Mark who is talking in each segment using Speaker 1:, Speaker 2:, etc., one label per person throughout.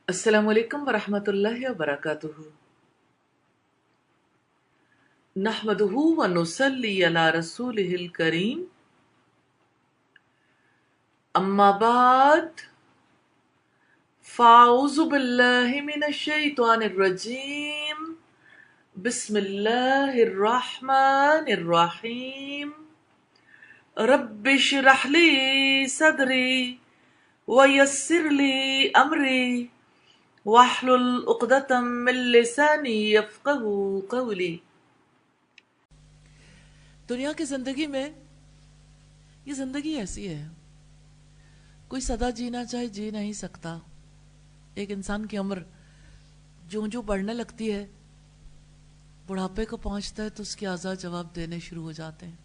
Speaker 1: السلام علیکم ورحمۃ اللہ وبرکاتہ۔ نحمدہ ونصلی علی رسولہ الکریم، اما بعد فاعوذ باللہ من الشیطان الرجیم، بسم اللہ الرحمن الرحیم۔ رب اشرح لی صدری ویسر لی امری واحلل عقدۃ من لسانی یفقہوا قولی۔ دنیا کی زندگی میں یہ زندگی ایسی ہے، کوئی سدا جینا چاہے جی نہیں سکتا۔ ایک انسان کی عمر جوں جوں بڑھنے لگتی ہے، بڑھاپے کو پہنچتا ہے تو اس کے اعضاء جواب دینے شروع ہو جاتے ہیں۔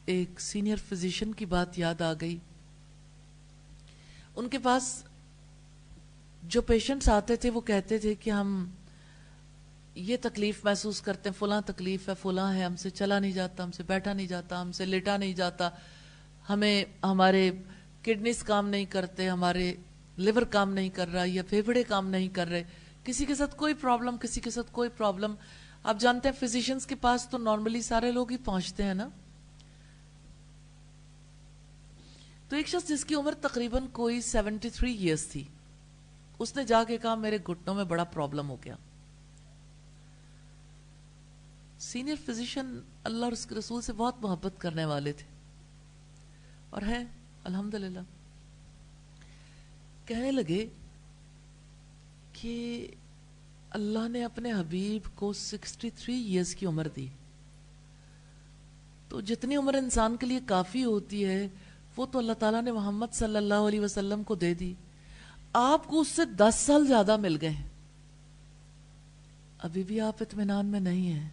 Speaker 1: ایک سینئر فزیشین کی بات یاد آ گئی۔ ان کے پاس جو پیشنٹس آتے تھے وہ کہتے تھے کہ ہم یہ تکلیف محسوس کرتے ہیں، فلاں تکلیف ہے، فلاں ہے، ہم سے چلا نہیں جاتا، ہم سے بیٹھا نہیں جاتا، ہم سے لیٹا نہیں جاتا، ہمیں ہمارے کڈنیز کام نہیں کرتے، ہمارے لیور کام نہیں کر رہا یا پھیپھڑے کام نہیں کر رہے، کسی کے ساتھ کوئی پرابلم، کسی کے ساتھ کوئی پرابلم۔ آپ جانتے ہیں فزیشنز کے پاس تو نارملی سارے لوگ ہی پہنچتے ہیں نا۔ تو ایک شخص جس کی عمر تقریباً کوئی 73 ایئرس تھی، اس نے جا کے کہا میرے گھٹنوں میں بڑا پرابلم ہو گیا۔ سینئر فزیشین اللہ اور اس کے رسول سے بہت محبت کرنے والے تھے اور ہیں الحمدللہ۔ کہنے لگے کہ اللہ نے اپنے حبیب کو 63 ایئرس کی عمر دی، تو جتنی عمر انسان کے لیے کافی ہوتی ہے وہ تو اللہ تعالیٰ نے محمد صلی اللہ علیہ وسلم کو دے دی، آپ کو اس سے 10 سال زیادہ مل گئے ہیں، ابھی بھی آپ اطمینان میں نہیں ہیں۔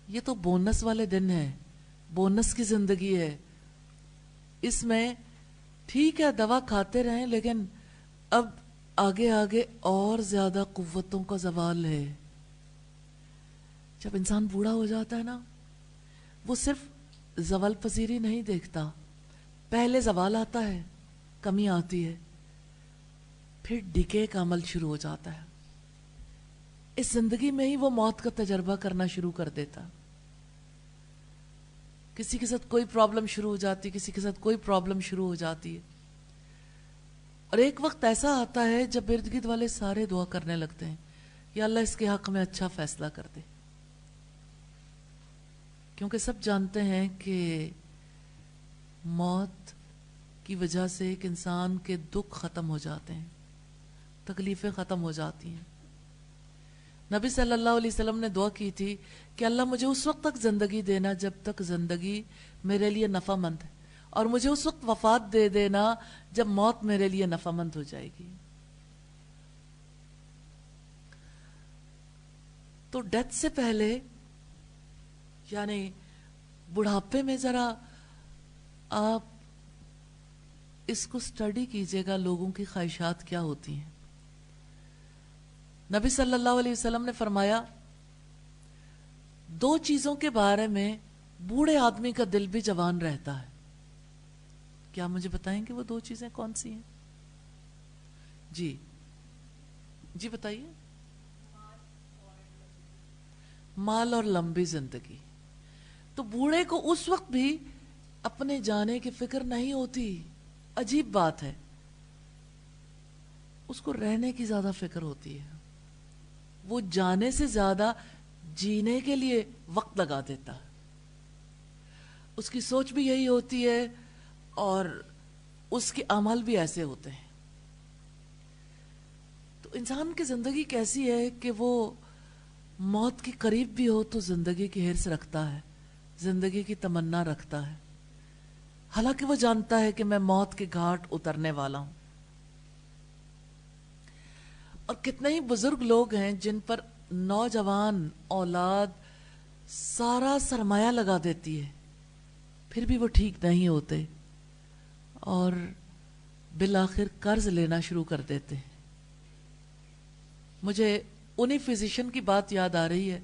Speaker 1: یہ تو بونس والے دن ہیں، بونس کی زندگی ہے، اس میں ٹھیک ہے دوا کھاتے رہیں لیکن اب آگے آگے اور زیادہ قوتوں کا زوال ہے۔ جب انسان بوڑھا ہو جاتا ہے نا، وہ صرف زوال پذیری نہیں دیکھتا، پہلے زوال آتا ہے، کمی آتی ہے، پھر ڈکے کا عمل شروع ہو جاتا ہے۔ اس زندگی میں ہی وہ موت کا تجربہ کرنا شروع کر دیتا۔ کسی کے ساتھ کوئی پرابلم شروع ہو جاتی، کسی کے ساتھ کوئی پرابلم شروع ہو جاتی ہے، اور ایک وقت ایسا آتا ہے جب ارد گرد والے سارے دعا کرنے لگتے ہیں یا اللہ اس کے حق میں اچھا فیصلہ کر دے، کیونکہ سب جانتے ہیں کہ موت کی وجہ سے ایک انسان کے دکھ ختم ہو جاتے ہیں، تکلیفیں ختم ہو جاتی ہیں۔ نبی صلی اللہ علیہ وسلم نے دعا کی تھی کہ اللہ مجھے اس وقت تک زندگی دینا جب تک زندگی میرے لیے نفع مند ہے، اور مجھے اس وقت وفات دے دینا جب موت میرے لیے نفع مند ہو جائے گی۔ تو ڈیتھ سے پہلے یعنی بڑھاپے میں ذرا آپ اس کو سٹڈی کیجئے گا، لوگوں کی خواہشات کیا ہوتی ہیں۔ نبی صلی اللہ علیہ وسلم نے فرمایا 2 چیزوں کے بارے میں بوڑھے آدمی کا دل بھی جوان رہتا ہے۔ کیا مجھے بتائیں گے وہ 2 چیزیں کون سی ہیں؟ جی جی بتائیے۔ مال اور لمبی زندگی۔ تو بوڑھے کو اس وقت بھی اپنے جانے کی فکر نہیں ہوتی، عجیب بات ہے، اس کو رہنے کی زیادہ فکر ہوتی ہے، وہ جانے سے زیادہ جینے کے لیے وقت لگا دیتا ہے، اس کی سوچ بھی یہی ہوتی ہے اور اس کے اعمال بھی ایسے ہوتے ہیں۔ تو انسان کی زندگی کیسی ہے کہ وہ موت کے قریب بھی ہو تو زندگی کی حرص رکھتا ہے، زندگی کی تمنا رکھتا ہے، حالانکہ وہ جانتا ہے کہ میں موت کے گھاٹ اترنے والا ہوں۔ اور کتنے ہی بزرگ لوگ ہیں جن پر نوجوان اولاد سارا سرمایہ لگا دیتی ہے، پھر بھی وہ ٹھیک نہیں ہوتے اور بالآخر قرض لینا شروع کر دیتے ہیں۔ مجھے انہی فزیشین کی بات یاد آ رہی ہے،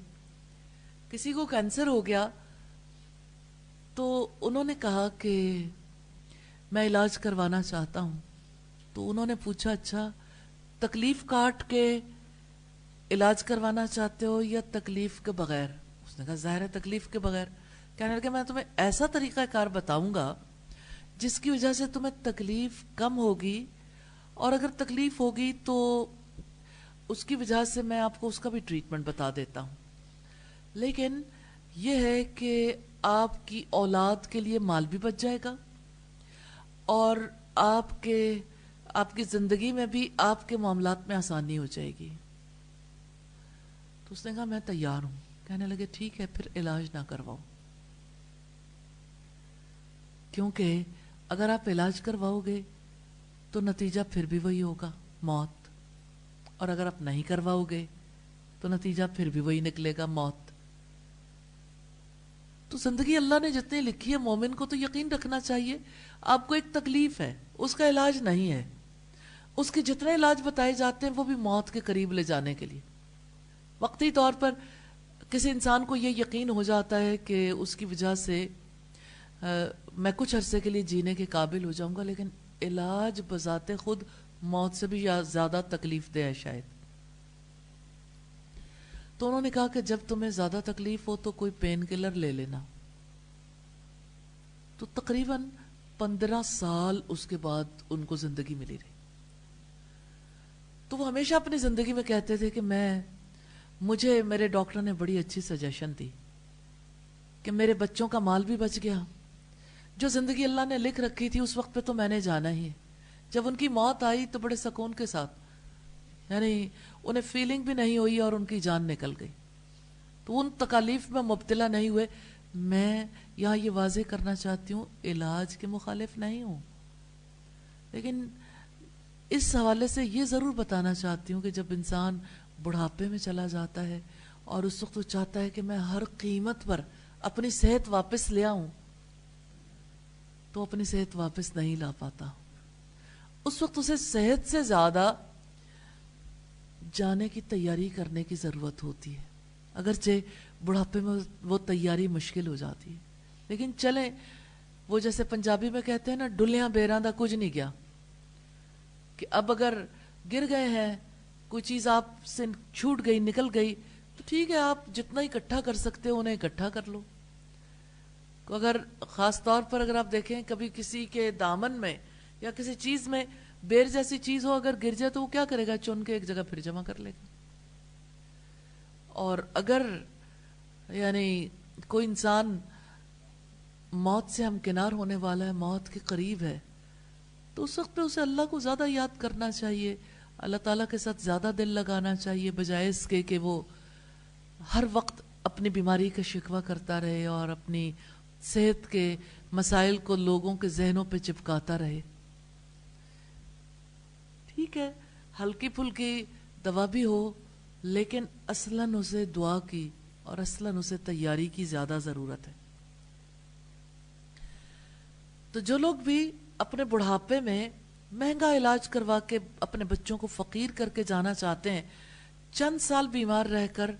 Speaker 1: کسی کو کینسر ہو گیا تو انہوں نے کہا کہ میں علاج کروانا چاہتا ہوں. تو انہوں نے پوچھا اچھا تکلیف کاٹ کے علاج کروانا چاہتے ہو یا تکلیف کے بغیر؟ اس نے کہا ظاہر ہے تکلیف کے بغیر. کہنے لگے میں تمہیں ایسا طریقہ کار بتاؤں گا جس کی وجہ سے تمہیں تکلیف کم ہوگی، اور اگر تکلیف ہوگی تو اس کی وجہ سے میں آپ کو اس کا بھی ٹریٹمنٹ بتا دیتا ہوں. لیکن یہ ہے کہ آپ کی اولاد کے لیے مال بھی بچ جائے گا، اور آپ کی زندگی میں بھی آپ کے معاملات میں آسانی ہو جائے گی. تو اس نے کہا میں تیار ہوں. کہنے لگے ٹھیک ہے پھر علاج نہ کرواؤ، کیونکہ اگر آپ علاج کرواؤ گے تو نتیجہ پھر بھی وہی ہوگا، موت. اور اگر آپ نہیں کرواؤ گے تو نتیجہ پھر بھی وہی نکلے گا، موت. تو زندگی اللہ نے جتنی لکھی ہے مومن کو تو یقین رکھنا چاہیے آپ کو ایک تکلیف ہے، اس کا علاج نہیں ہے. اس کے جتنے علاج بتائے جاتے ہیں وہ بھی موت کے قریب لے جانے کے لیے. وقتی طور پر کسی انسان کو یہ یقین ہو جاتا ہے کہ اس کی وجہ سے میں کچھ عرصے کے لیے جینے کے قابل ہو جاؤں گا، لیکن علاج بذات خود موت سے بھی زیادہ تکلیف دہ ہے شاید. تو انہوں نے کہا کہ جب تمہیں زیادہ تکلیف ہو تو کوئی پین کلر لے لینا. تو تقریباً 15 سال اس کے بعد ان کو زندگی ملی رہی. تو وہ ہمیشہ اپنی زندگی میں کہتے تھے کہ مجھے میرے ڈاکٹر نے بڑی اچھی سجیشن دی کہ میرے بچوں کا مال بھی بچ گیا. جو زندگی اللہ نے لکھ رکھی تھی اس وقت پہ تو میں نے جانا ہی ہے. جب ان کی موت آئی تو بڑے سکون کے ساتھ، یعنی انہیں فیلنگ بھی نہیں ہوئی اور ان کی جان نکل گئی. تو ان تکالیف میں مبتلا نہیں ہوئے. میں یہاں یہ واضح کرنا چاہتی ہوں علاج کے مخالف نہیں ہوں، لیکن اس حوالے سے یہ ضرور بتانا چاہتی ہوں کہ جب انسان بڑھاپے میں چلا جاتا ہے اور اس وقت وہ چاہتا ہے کہ میں ہر قیمت پر اپنی صحت واپس لے آؤں، تو اپنی صحت واپس نہیں لا پاتا. اس وقت اسے صحت سے زیادہ جانے کی تیاری کرنے کی ضرورت ہوتی ہے، اگرچہ بڑھاپے میں وہ تیاری مشکل ہو جاتی ہے. لیکن چلیں، وہ جیسے پنجابی میں کہتے ہیں نا ڈلیاں بیراں دا کچھ نہیں گیا، کہ اب اگر گر گئے ہیں، کوئی چیز آپ سے چھوٹ گئی، نکل گئی، تو ٹھیک ہے آپ جتنا اکٹھا کر سکتے ہو انہیں اکٹھا کر لو. اگر خاص طور پر اگر آپ دیکھیں کبھی کسی کے دامن میں یا کسی چیز میں بیر جیسی چیز ہو، اگر گر جائے تو وہ کیا کرے گا؟ چن کے ایک جگہ پھر جمع کر لے گا. اور اگر یعنی کوئی انسان موت سے ہمکنار ہونے والا ہے، موت کے قریب ہے، تو اس وقت پہ اسے اللہ کو زیادہ یاد کرنا چاہیے، اللہ تعالیٰ کے ساتھ زیادہ دل لگانا چاہیے، بجائے اس کے کہ وہ ہر وقت اپنی بیماری کا شکوہ کرتا رہے اور اپنی صحت کے مسائل کو لوگوں کے ذہنوں پہ چپکاتا رہے. ٹھیک ہے ہلکی پھلکی دوا بھی ہو، لیکن اصلاً اسے دعا کی اور اصلاً اسے تیاری کی زیادہ ضرورت ہے. تو جو لوگ بھی اپنے بڑھاپے میں مہنگا علاج کروا کے اپنے بچوں کو فقیر کر کے جانا چاہتے ہیں، چند سال بیمار رہ کر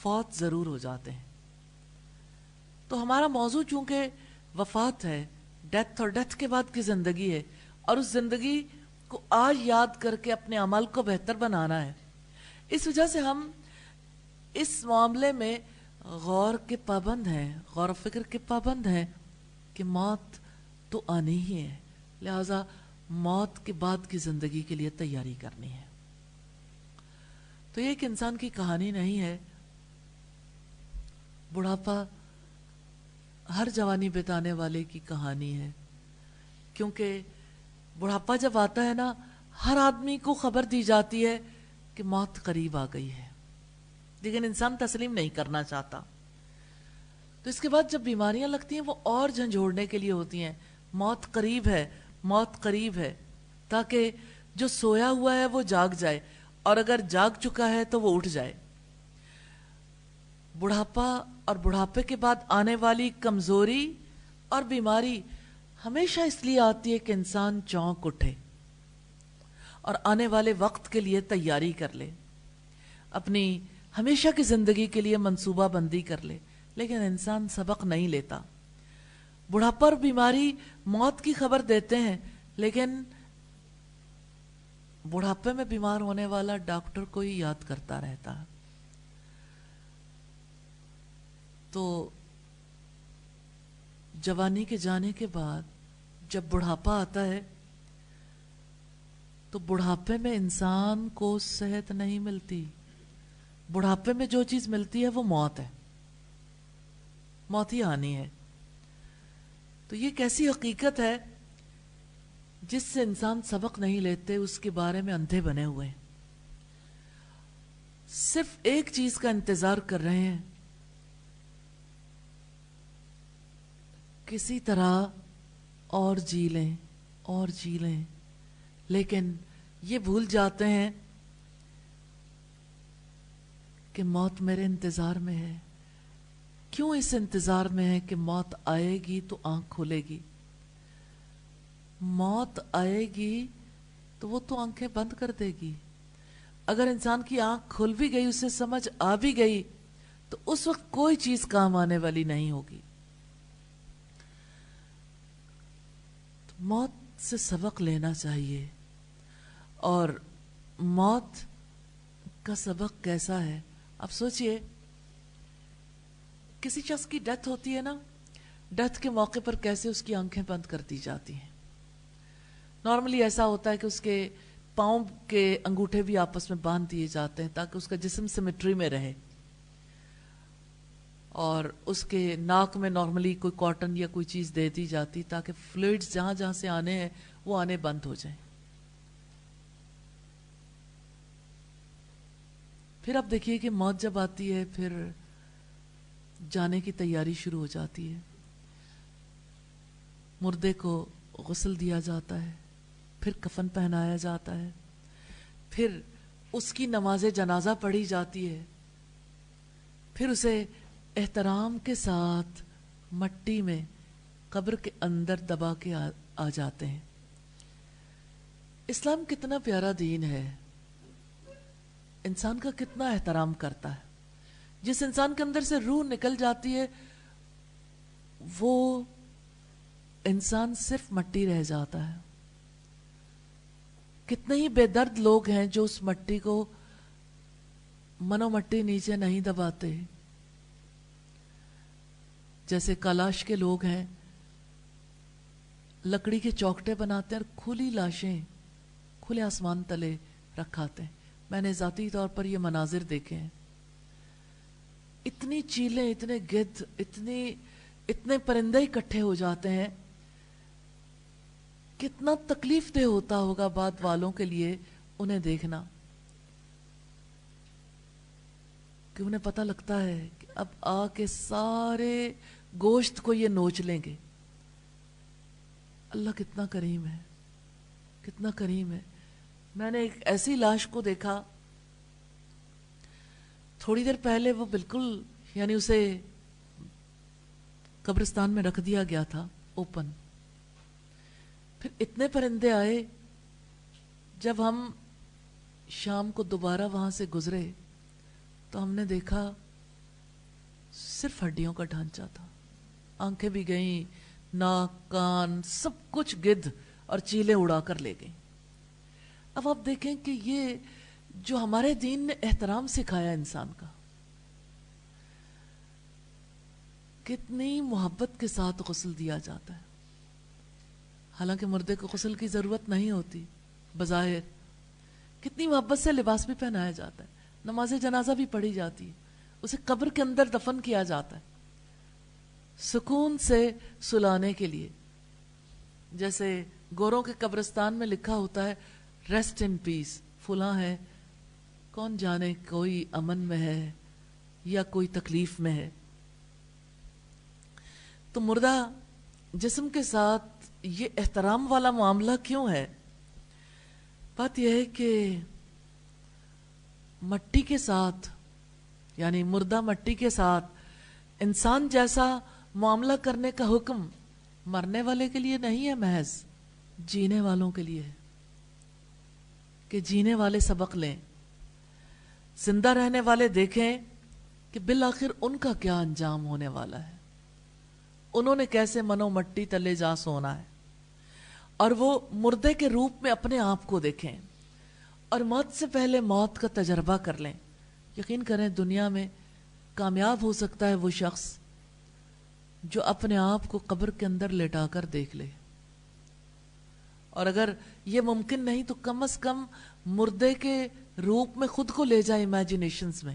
Speaker 1: فوت ضرور ہو جاتے ہیں. تو ہمارا موضوع چونکہ وفات ہے، ڈیتھ اور ڈیتھ کے بعد کی زندگی ہے، اور اس زندگی کو آج یاد کر کے اپنے عمل کو بہتر بنانا ہے. اس وجہ سے ہم اس معاملے میں غور کے پابند ہیں، غور و فکر کے پابند ہیں کہ موت تو آنی ہی ہے، لہذا موت کے بعد کی زندگی کے لیے تیاری کرنی ہے. تو یہ ایک انسان کی کہانی نہیں ہے. بڑھاپا ہر جوانی بتانے والے کی کہانی ہے، کیونکہ بڑھاپا جب آتا ہے نا، ہر آدمی کو خبر دی جاتی ہے کہ موت قریب آ گئی ہے، لیکن انسان تسلیم نہیں کرنا چاہتا. تو اس کے بعد جب بیماریاں لگتی ہیں وہ اور جھنجھوڑنے کے لیے ہوتی ہیں. موت قریب ہے، موت قریب ہے، تاکہ جو سویا ہوا ہے وہ جاگ جائے، اور اگر جاگ چکا ہے تو وہ اٹھ جائے. بڑھاپا اور بڑھاپے کے بعد آنے والی کمزوری اور بیماری ہمیشہ اس لیے آتی ہے کہ انسان چونک اٹھے اور آنے والے وقت کے لیے تیاری کر لے، اپنی ہمیشہ کی زندگی کے لیے منصوبہ بندی کر لے. لیکن انسان سبق نہیں لیتا. بڑھاپا اور بیماری موت کی خبر دیتے ہیں، لیکن بڑھاپے میں بیمار ہونے والا ڈاکٹر کو ہی یاد کرتا رہتا ہے۔ تو جوانی کے جانے کے بعد جب بڑھاپا آتا ہے تو بڑھاپے میں انسان کو صحت نہیں ملتی، بڑھاپے میں جو چیز ملتی ہے وہ موت ہے، موت ہی آنی ہے۔ تو یہ کیسی حقیقت ہے جس سے انسان سبق نہیں لیتے، اس کے بارے میں اندھے بنے ہوئے ہیں، صرف ایک چیز کا انتظار کر رہے ہیں، کسی طرح اور جی لیں اور جی لیں، لیکن یہ بھول جاتے ہیں کہ موت میرے انتظار میں ہے۔ کیوں اس انتظار میں ہے کہ موت آئے گی تو آنکھ کھلے گی؟ موت آئے گی تو وہ تو آنکھیں بند کر دے گی۔ اگر انسان کی آنکھ کھل بھی گئی، اسے سمجھ آ بھی گئی، تو اس وقت کوئی چیز کام آنے والی نہیں ہوگی۔ تو موت سے سبق لینا چاہیے۔ اور موت کا سبق کیسا ہے؟ اب سوچئے، کسی شخص کی ڈیتھ ہوتی ہے نا، ڈیتھ کے موقع پر کیسے اس کی آنکھیں بند کر دی جاتی ہیں۔ نارملی ایسا ہوتا ہے کہ اس کے پاؤں کے انگوٹھے بھی آپس میں باندھ دیے جاتے ہیں تاکہ اس کا جسم سیمیٹری میں رہے، اور اس کے ناک میں نارملی کوئی کاٹن یا کوئی چیز دے دی جاتی تاکہ فلوئڈز جہاں جہاں سے آنے ہیں وہ آنے بند ہو جائیں۔ پھر اب دیکھیے کہ موت جب آتی ہے پھر جانے کی تیاری شروع ہو جاتی ہے، مردے کو غسل دیا جاتا ہے، پھر کفن پہنایا جاتا ہے، پھر اس کی نماز جنازہ پڑھی جاتی ہے، پھر اسے احترام کے ساتھ مٹی میں قبر کے اندر دبا کے آ جاتے ہیں۔ اسلام کتنا پیارا دین ہے، انسان کا کتنا احترام کرتا ہے۔ جس انسان کے اندر سے روح نکل جاتی ہے وہ انسان صرف مٹی رہ جاتا ہے۔ کتنے ہی بے درد لوگ ہیں جو اس مٹی کو منو مٹی نیچے نہیں دباتے، جیسے کلاش کے لوگ ہیں، لکڑی کے چوکٹے بناتے ہیں اور کھلی لاشیں کھلے آسمان تلے رکھاتے ہیں۔ میں نے ذاتی طور پر یہ مناظر دیکھے ہیں، اتنی چیلیں، اتنے گدھ، اتنے پرندے اکٹھے ہو جاتے ہیں، کتنا تکلیف دہ ہوتا ہوگا بعد والوں کے لیے انہیں دیکھنا، کہ انہیں پتہ لگتا ہے کہ اب آ کے سارے گوشت کو یہ نوچ لیں گے۔ اللہ کتنا کریم ہے، کتنا کریم ہے۔ میں نے ایک ایسی لاش کو دیکھا، تھوڑی دیر پہلے وہ بالکل یعنی اسے قبرستان میں رکھ دیا گیا تھا اوپن، پھر اتنے پرندے آئے، جب ہم شام کو دوبارہ وہاں سے گزرے تو ہم نے دیکھا صرف ہڈیوں کا ڈھانچہ تھا، آنکھیں بھی گئیں، ناک، کان، سب کچھ گدھ اور چیلیں اڑا کر لے گئیں۔ اب آپ دیکھیں کہ یہ جو ہمارے دین نے احترام سکھایا انسان کا، کتنی محبت کے ساتھ غسل دیا جاتا ہے۔ حالانکہ مردے کو غسل کی ضرورت نہیں ہوتی بظاہر، کتنی محبت سے لباس بھی پہنایا جاتا ہے، نماز جنازہ بھی پڑھی جاتی ہے، اسے قبر کے اندر دفن کیا جاتا ہے سکون سے سلانے کے لیے۔ جیسے گوروں کے قبرستان میں لکھا ہوتا ہے ریسٹ ان پیس، فلاں ہے، کون جانے کوئی امن میں ہے یا کوئی تکلیف میں ہے۔ تو مردہ جسم کے ساتھ یہ احترام والا معاملہ کیوں ہے؟ بات یہ ہے کہ مٹی کے ساتھ یعنی مردہ مٹی کے ساتھ انسان جیسا معاملہ کرنے کا حکم مرنے والے کے لیے نہیں ہے، محض جینے والوں کے لیے ہے، کہ جینے والے سبق لیں، زندہ رہنے والے دیکھیں کہ بالآخر ان کا کیا انجام ہونے والا ہے، انہوں نے کیسے منو مٹی تلے جا سونا ہے، اور وہ مردے کے روپ میں اپنے آپ کو دیکھیں اور موت سے پہلے موت کا تجربہ کر لیں. یقین کریں دنیا میں کامیاب ہو سکتا ہے وہ شخص جو اپنے آپ کو قبر کے اندر لٹا کر دیکھ لے، اور اگر یہ ممکن نہیں تو کم از کم مردے کے روپ میں خود کو لے جائے امیجنیشنز میں.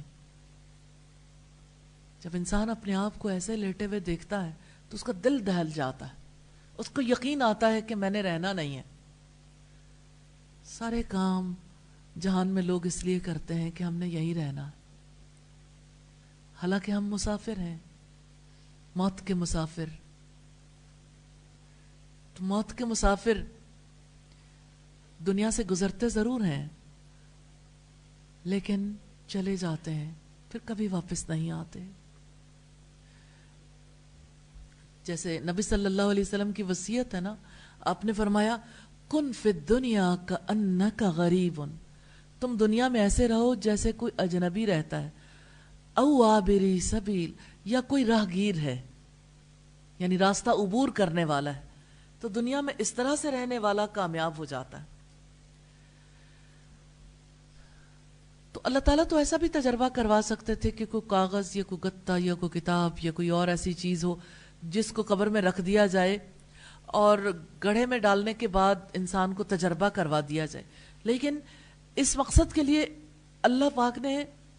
Speaker 1: جب انسان اپنے آپ کو ایسے لیٹے ہوئے دیکھتا ہے تو اس کا دل دہل جاتا ہے، اس کو یقین آتا ہے کہ میں نے رہنا نہیں ہے. سارے کام جہان میں لوگ اس لیے کرتے ہیں کہ ہم نے یہی رہنا، حالانکہ ہم مسافر ہیں، موت کے مسافر. تو موت کے مسافر دنیا سے گزرتے ضرور ہیں لیکن چلے جاتے ہیں، پھر کبھی واپس نہیں آتے. جیسے نبی صلی اللہ علیہ وسلم کی وصیت ہے نا، آپ نے فرمایا کن فی الدنیا کأنک غریب، تم دنیا میں ایسے رہو جیسے کوئی اجنبی رہتا ہے، او عابری سبیل، یا کوئی راہگیر ہے، یعنی راستہ عبور کرنے والا ہے. تو دنیا میں اس طرح سے رہنے والا کامیاب ہو جاتا ہے. تو اللہ تعالیٰ تو ایسا بھی تجربہ کروا سکتے تھے کہ کوئی کاغذ یا کوئی گتا یا کوئی کتاب یا کوئی اور ایسی چیز ہو جس کو قبر میں رکھ دیا جائے اور گڑھے میں ڈالنے کے بعد انسان کو تجربہ کروا دیا جائے. لیکن اس مقصد کے لیے اللہ پاک نے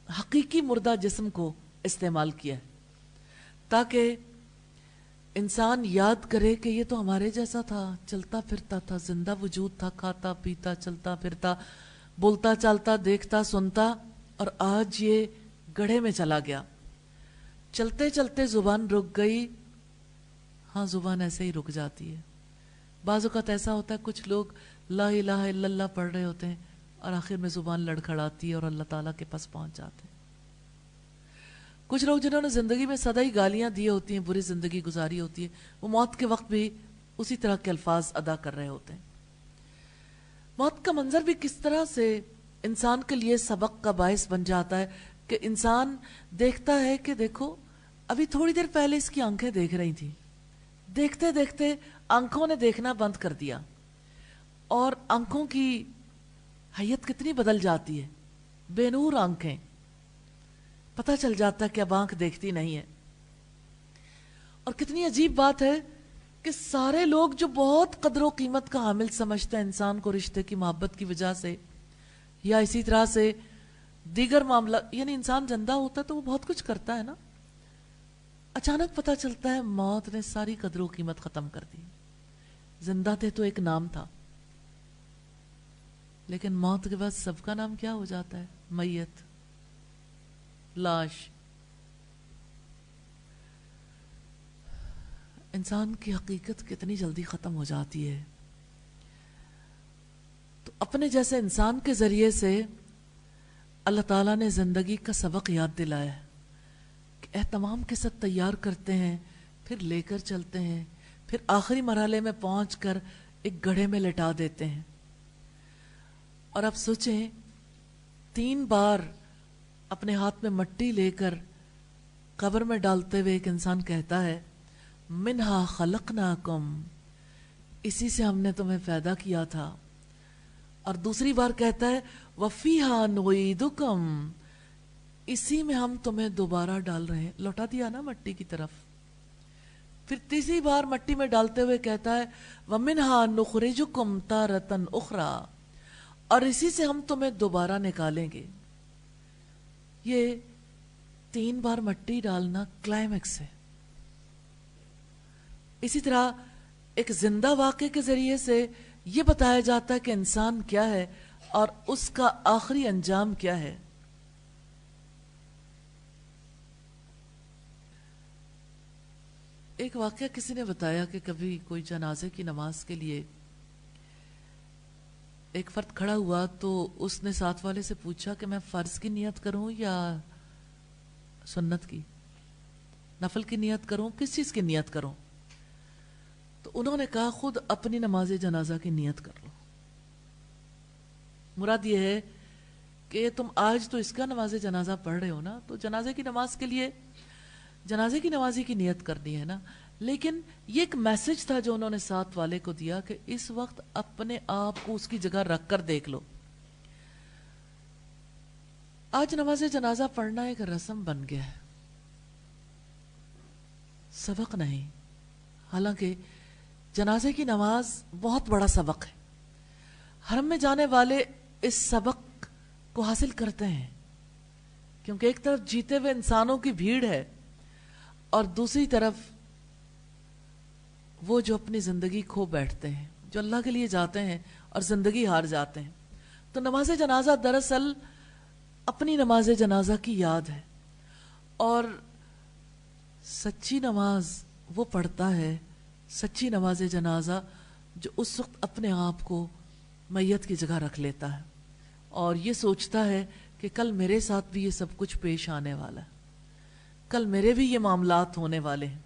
Speaker 1: حقیقی مردہ جسم کو استعمال کیا ہے تاکہ انسان یاد کرے کہ یہ تو ہمارے جیسا تھا، چلتا پھرتا تھا، زندہ وجود تھا، کھاتا پیتا چلتا پھرتا بولتا چالتا دیکھتا سنتا، اور آج یہ گڑھے میں چلا گیا. چلتے چلتے زبان رک گئی. ہاں زبان ایسے ہی رک جاتی ہے. بعض اوقات ایسا ہوتا ہے کچھ لوگ لا الہ الا اللہ پڑھ رہے ہوتے ہیں اور آخر میں زبان لڑکھڑاتی ہے اور اللہ تعالیٰ کے پاس پہنچ جاتے ہیں. کچھ لوگ جنہوں نے زندگی میں سدا ہی گالیاں دی ہوتی ہیں، بری زندگی گزاری ہوتی ہے، وہ موت کے وقت بھی اسی طرح کے الفاظ ادا کر رہے ہوتے ہیں. موت کا منظر بھی کس طرح سے انسان کے لیے سبق کا باعث بن جاتا ہے کہ انسان دیکھتا ہے کہ دیکھو ابھی تھوڑی دیر پہلے اس کی آنکھیں دیکھ رہی تھی، دیکھتے دیکھتے آنکھوں نے دیکھنا بند کر دیا اور آنکھوں کی حیت کتنی بدل جاتی ہے. بے نور آنکھیں، پتہ چل جاتا ہے کہ اب آنکھ دیکھتی نہیں ہے. اور کتنی عجیب بات ہے کہ سارے لوگ جو بہت قدر و قیمت کا حامل سمجھتے ہیں انسان کو رشتے کی محبت کی وجہ سے یا اسی طرح سے دیگر معاملہ، یعنی انسان زندہ ہوتا ہے تو وہ بہت کچھ کرتا ہے نا، اچانک پتہ چلتا ہے موت نے ساری قدر و قیمت ختم کر دی. زندہ تھے تو ایک نام تھا، لیکن موت کے بعد سب کا نام کیا ہو جاتا ہے؟ میت، لاش. انسان کی حقیقت کتنی جلدی ختم ہو جاتی ہے. تو اپنے جیسے انسان کے ذریعے سے اللہ تعالیٰ نے زندگی کا سبق یاد دلایا ہے کہ اہتمام کے ساتھ تیار کرتے ہیں، پھر لے کر چلتے ہیں، پھر آخری مرحلے میں پہنچ کر ایک گڑھے میں لٹا دیتے ہیں. اور اب سوچیں 3 بار اپنے ہاتھ میں مٹی لے کر قبر میں ڈالتے ہوئے ایک انسان کہتا ہے منہا خلقناکم، اسی سے ہم نے تمہیں پیدا کیا تھا. اور دوسری بار کہتا ہے وفیہا نعیدکم، اسی میں ہم تمہیں دوبارہ ڈال رہے ہیں. لوٹا دیا نا مٹی کی طرف. پھر تیسری بار مٹی میں ڈالتے ہوئے کہتا ہے ومنہا نخرجکم تارۃ اخری، اور اسی سے ہم تمہیں دوبارہ نکالیں گے. یہ 3 بار مٹی ڈالنا کلائمیکس ہے. اسی طرح ایک زندہ واقعے کے ذریعے سے یہ بتایا جاتا ہے کہ انسان کیا ہے اور اس کا آخری انجام کیا ہے. ایک واقعہ کسی نے بتایا کہ کبھی کوئی جنازے کی نماز کے لیے ایک فرد کھڑا ہوا تو اس نے ساتھ والے سے پوچھا کہ میں فرض کی نیت کروں یا سنت کی، نفل کی نیت کروں، کس چیز کی نیت کروں؟ تو انہوں نے کہا خود اپنی نماز جنازہ کی نیت کر لو. مراد یہ ہے کہ تم آج تو اس کا نماز جنازہ پڑھ رہے ہو نا، تو جنازے کی نماز کے لیے جنازے کی نمازی کی نیت کرنی ہے نا. لیکن یہ ایک میسج تھا جو انہوں نے ساتھ والے کو دیا کہ اس وقت اپنے آپ کو اس کی جگہ رکھ کر دیکھ لو. آج نماز جنازہ پڑھنا ایک رسم بن گیا ہے، سبق نہیں. حالانکہ جنازے کی نماز بہت بڑا سبق ہے. حرم میں جانے والے اس سبق کو حاصل کرتے ہیں، کیونکہ ایک طرف جیتے ہوئے انسانوں کی بھیڑ ہے اور دوسری طرف وہ جو اپنی زندگی کھو بیٹھتے ہیں، جو اللہ کے لیے جاتے ہیں اور زندگی ہار جاتے ہیں. تو نماز جنازہ دراصل اپنی نماز جنازہ کی یاد ہے. اور سچی نماز وہ پڑھتا ہے، سچی نماز جنازہ، جو اس وقت اپنے آپ کو میت کی جگہ رکھ لیتا ہے اور یہ سوچتا ہے کہ کل میرے ساتھ بھی یہ سب کچھ پیش آنے والا ہے، کل میرے بھی یہ معاملات ہونے والے ہیں.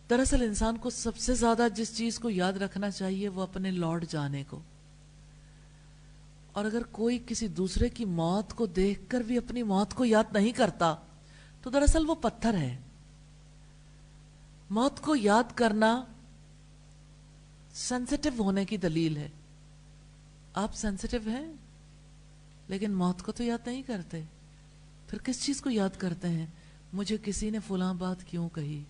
Speaker 1: دراصل انسان کو سب سے زیادہ جس چیز کو یاد رکھنا چاہیے وہ اپنے لوٹ جانے کو. اور اگر کوئی کسی دوسرے کی موت کو دیکھ کر بھی اپنی موت کو یاد نہیں کرتا تو دراصل وہ پتھر ہے. موت کو یاد کرنا سینسیٹیو ہونے کی دلیل ہے. آپ سینسیٹیو ہیں لیکن موت کو تو یاد نہیں کرتے. پھر کس چیز کو یاد کرتے ہیں؟ مجھے کسی نے فلاں بات کیوں کہی.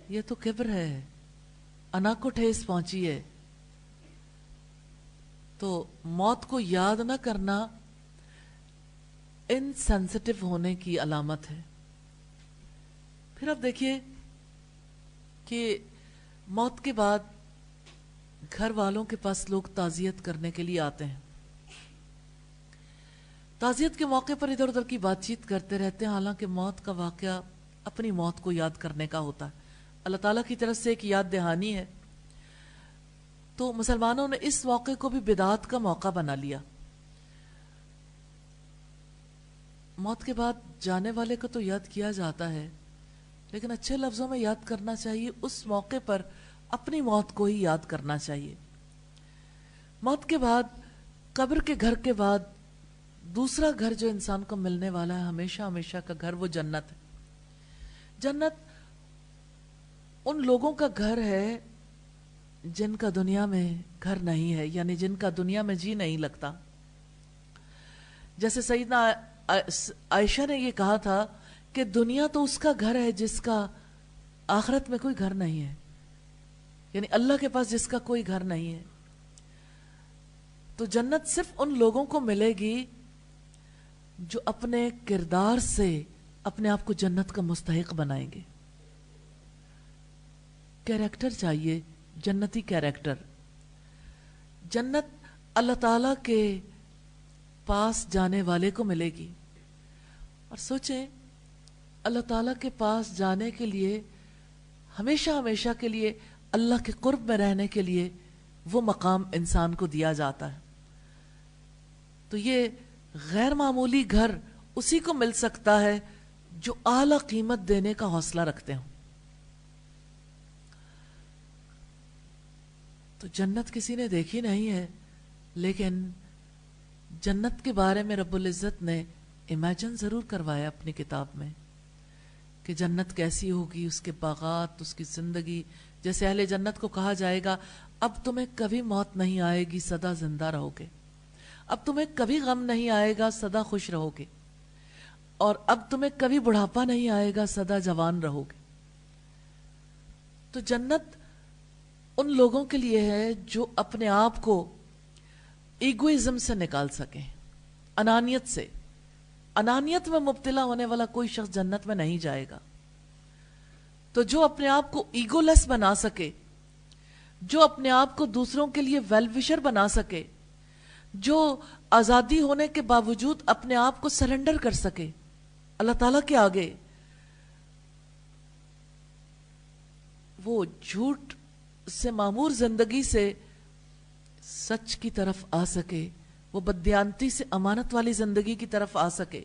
Speaker 1: یہ تو کبر ہے، انا کو ٹھیس پہنچی ہے. تو موت کو یاد نہ کرنا ان سینسیٹیو ہونے کی علامت ہے. پھر اب دیکھیے کہ موت کے بعد گھر والوں کے پاس لوگ تعزیت کرنے کے لیے آتے ہیں. تعزیت کے موقع پر ادھر ادھر کی بات چیت کرتے رہتے ہیں، حالانکہ موت کا واقعہ اپنی موت کو یاد کرنے کا ہوتا ہے. اللہ تعالیٰ کی طرف سے ایک یاد دہانی ہے. تو مسلمانوں نے اس موقع کو بھی بدعت کا موقع بنا لیا. موت کے بعد جانے والے کو تو یاد کیا جاتا ہے، لیکن اچھے لفظوں میں یاد کرنا چاہیے. اس موقع پر اپنی موت کو ہی یاد کرنا چاہیے. موت کے بعد، قبر کے گھر کے بعد دوسرا گھر جو انسان کو ملنے والا ہے ہمیشہ ہمیشہ کا گھر، وہ جنت ہے. جنت ان لوگوں کا گھر ہے جن کا دنیا میں گھر نہیں ہے، یعنی جن کا دنیا میں جی نہیں لگتا. جیسے سیدنا عائشہ نے یہ کہا تھا کہ دنیا تو اس کا گھر ہے جس کا آخرت میں کوئی گھر نہیں ہے، یعنی اللہ کے پاس جس کا کوئی گھر نہیں ہے. تو جنت صرف ان لوگوں کو ملے گی جو اپنے کردار سے اپنے آپ کو جنت کا مستحق بنائیں گے. کیریکٹر چاہیے، جنتی کیریکٹر. جنت اللہ تعالیٰ کے پاس جانے والے کو ملے گی. اور سوچیں، اللہ تعالیٰ کے پاس جانے کے لیے ہمیشہ ہمیشہ کے لیے اللہ کے قرب میں رہنے کے لیے وہ مقام انسان کو دیا جاتا ہے. تو یہ غیر معمولی گھر اسی کو مل سکتا ہے جو اعلیٰ قیمت دینے کا حوصلہ رکھتے ہوں. تو جنت کسی نے دیکھی نہیں ہے، لیکن جنت کے بارے میں رب العزت نے امیجن ضرور کروایا اپنی کتاب میں کہ جنت کیسی ہوگی، اس کے باغات، اس کی زندگی. جیسے اہل جنت کو کہا جائے گا اب تمہیں کبھی موت نہیں آئے گی، سدا زندہ رہو گے. اب تمہیں کبھی غم نہیں آئے گا، سدا خوش رہو گے. اور اب تمہیں کبھی بڑھاپا نہیں آئے گا، سدا جوان رہو گے. تو جنت ان لوگوں کے لیے ہے جو اپنے آپ کو ایگوئزم سے نکال سکیں، انانیت سے. انانیت میں مبتلا ہونے والا کوئی شخص جنت میں نہیں جائے گا. تو جو اپنے آپ کو ایگو لیس بنا سکے، جو اپنے آپ کو دوسروں کے لیے ویل وشر بنا سکے، جو آزادی ہونے کے باوجود اپنے آپ کو سرنڈر کر سکے اللہ تعالیٰ کے آگے، وہ جھوٹ سے معمور زندگی سے سچ کی طرف آ سکے، وہ بددیانتی سے امانت والی زندگی کی طرف آ سکے.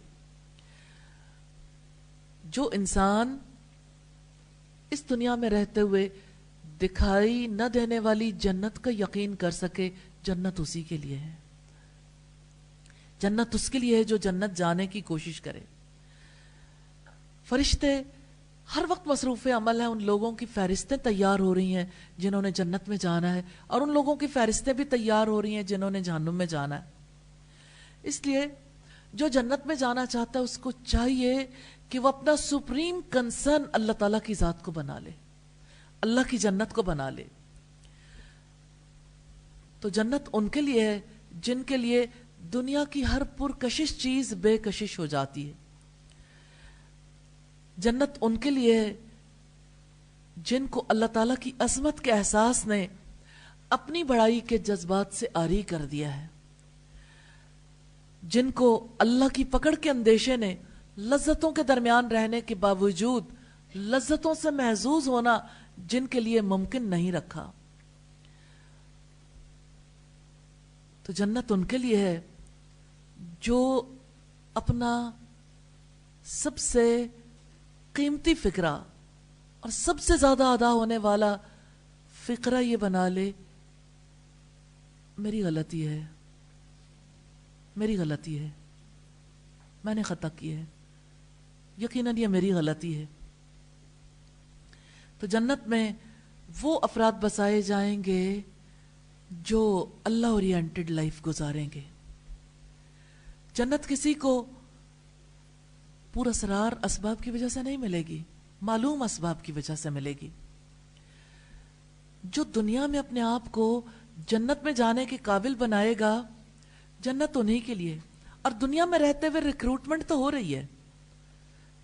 Speaker 1: جو انسان اس دنیا میں رہتے ہوئے دکھائی نہ دینے والی جنت کا یقین کر سکے، جنت اسی کے لیے ہے. جنت اس کے لیے ہے جو جنت جانے کی کوشش کرے. فرشتے ہر وقت مصروف عمل ہیں، ان لوگوں کی فہرستیں تیار ہو رہی ہیں جنہوں نے جنت میں جانا ہے، اور ان لوگوں کی فہرستیں بھی تیار ہو رہی ہیں جنہوں نے جہنم میں جانا ہے۔ اس لیے جو جنت میں جانا چاہتا ہے اس کو چاہیے کہ وہ اپنا سپریم کنسرن اللہ تعالیٰ کی ذات کو بنا لے، اللہ کی جنت کو بنا لے۔ تو جنت ان کے لیے ہے جن کے لیے دنیا کی ہر پرکشش چیز بے کشش ہو جاتی ہے۔ جنت ان کے لیے ہے جن کو اللہ تعالیٰ کی عظمت کے احساس نے اپنی بڑائی کے جذبات سے عاری کر دیا ہے، جن کو اللہ کی پکڑ کے اندیشے نے لذتوں کے درمیان رہنے کے باوجود لذتوں سے محظوظ ہونا جن کے لیے ممکن نہیں رکھا۔ تو جنت ان کے لیے ہے جو اپنا سب سے قیمتی فکرہ اور سب سے زیادہ ادا ہونے والا فکرہ یہ بنا لے، میری غلطی ہے، میری غلطی ہے، میں نے خطا کی ہے، یقیناً یہ میری غلطی ہے۔ تو جنت میں وہ افراد بسائے جائیں گے جو اللہ اورینٹڈ لائف گزاریں گے۔ جنت کسی کو پورا اسرار اسباب کی وجہ سے نہیں ملے گی، معلوم اسباب کی وجہ سے ملے گی۔ جو دنیا میں اپنے آپ کو جنت میں جانے کے قابل بنائے گا، جنت انہی کے لیے۔ اور دنیا میں رہتے ہوئے ریکروٹمنٹ تو ہو رہی ہے،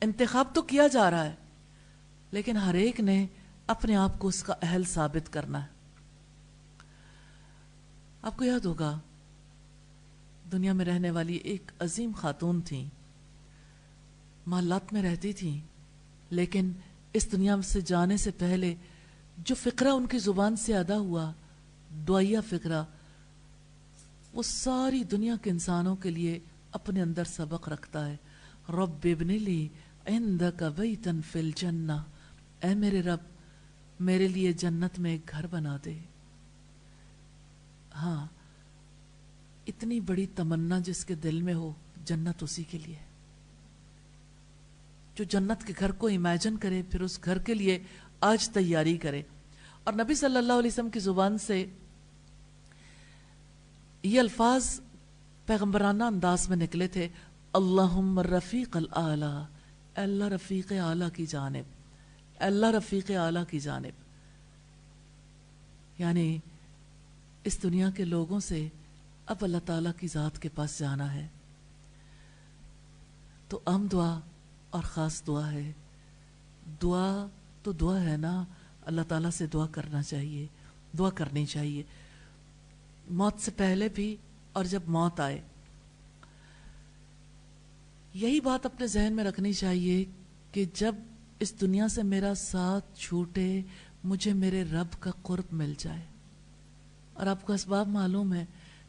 Speaker 1: انتخاب تو کیا جا رہا ہے، لیکن ہر ایک نے اپنے آپ کو اس کا اہل ثابت کرنا ہے۔ آپ کو یاد ہوگا دنیا میں رہنے والی ایک عظیم خاتون تھیں، محلات میں رہتی تھیں، لیکن اس دنیا سے جانے سے پہلے جو فقرہ ان کی زبان سے ادا ہوا، دعائیہ فقرہ، وہ ساری دنیا کے انسانوں کے لیے اپنے اندر سبق رکھتا ہے۔ رب ابن لی عندک بیتا فی الجنہ، اے میرے رب میرے لیے جنت میں ایک گھر بنا دے۔ ہاں، اتنی بڑی تمنا جس کے دل میں ہو، جنت اسی کے لیے۔ جو جنت کے گھر کو امیجن کرے، پھر اس گھر کے لیے آج تیاری کرے۔ اور نبی صلی اللہ علیہ وسلم کی زبان سے یہ الفاظ پیغمبرانہ انداز میں نکلے تھے، اللہم رفیق الاعلی، اللہ رفیق اعلیٰ کی جانب، اللہ رفیق اعلیٰ کی جانب، یعنی اس دنیا کے لوگوں سے اب اللہ تعالیٰ کی ذات کے پاس جانا ہے۔ تو عام دعا اور خاص دعا ہے۔ دعا تو دعا ہے نا، اللہ تعالیٰ سے دعا کرنا چاہیے، دعا کرنی چاہیے، موت سے پہلے بھی اور جب موت آئے۔ یہی بات اپنے ذہن میں رکھنی چاہیے کہ جب اس دنیا سے میرا ساتھ چھوٹے، مجھے میرے رب کا قرب مل جائے۔ اور آپ کو اسباب معلوم ہے،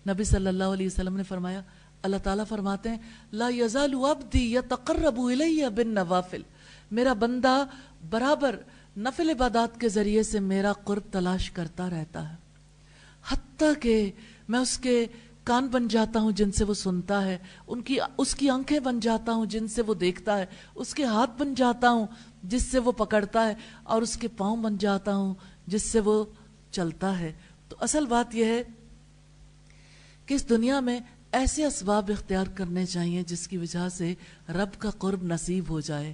Speaker 1: نبی صلی اللہ علیہ وسلم نے فرمایا، اللہ تعالیٰ فرماتے ہیں لا یزال عبدی یتقرب الی بالنوافل، میرا بندہ برابر نفل عبادات کے ذریعے سے میرا قرب تلاش کرتا رہتا ہے، حتیٰ کہ میں اس کے کان بن جاتا ہوں جن سے وہ سنتا ہے، اس کی آنکھیں بن جاتا ہوں جن سے وہ دیکھتا ہے، اس کے ہاتھ بن جاتا ہوں جس سے وہ پکڑتا ہے، اور اس کے پاؤں بن جاتا ہوں جس سے وہ چلتا ہے۔ تو اصل بات یہ ہے کہ اس دنیا میں ایسے اسباب اختیار کرنے چاہیے جس کی وجہ سے رب کا قرب نصیب ہو جائے۔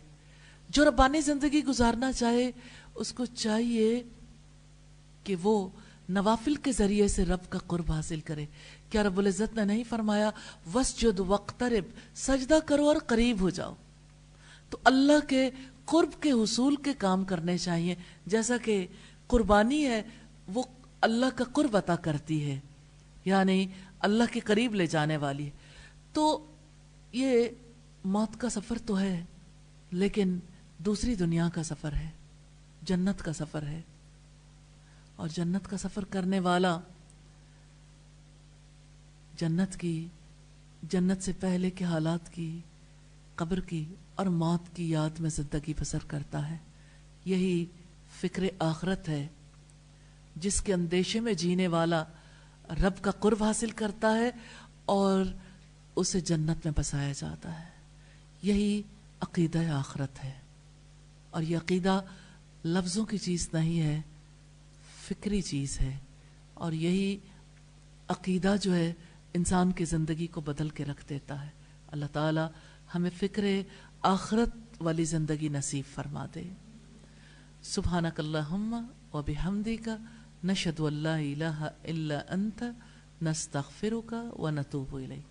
Speaker 1: جو ربانی زندگی گزارنا چاہے اس کو چاہیے کہ وہ نوافل کے ذریعے سے رب کا قرب حاصل کرے۔ کیا رب العزت نے نہیں فرمایا وَاسْجُدْ وَاقْتَرِبْ، سجدہ کرو اور قریب ہو جاؤ؟ تو اللہ کے قرب کے حصول کے کام کرنے چاہیے، جیسا کہ قربانی ہے وہ اللہ کا قرب عطا کرتی ہے، یعنی اللہ کے قریب لے جانے والی ہے۔ تو یہ موت کا سفر تو ہے، لیکن دوسری دنیا کا سفر ہے، جنت کا سفر ہے۔ اور جنت کا سفر کرنے والا جنت سے پہلے کے حالات کی، قبر کی اور موت کی یاد میں زندگی بسر کرتا ہے۔ یہی فکر آخرت ہے جس کے اندیشے میں جینے والا رب کا قرب حاصل کرتا ہے اور اسے جنت میں بسایا جاتا ہے۔ یہی عقیدہ آخرت ہے۔ اور یہ عقیدہ لفظوں کی چیز نہیں ہے، فکری چیز ہے، اور یہی عقیدہ جو ہے انسان کی زندگی کو بدل کے رکھ دیتا ہے۔ اللہ تعالی ہمیں فکر آخرت والی زندگی نصیب فرما دے۔ سبحانک اللہم و بحمدک نشہد ان لا الہ الا انت نستغفرک و نتوب الیک۔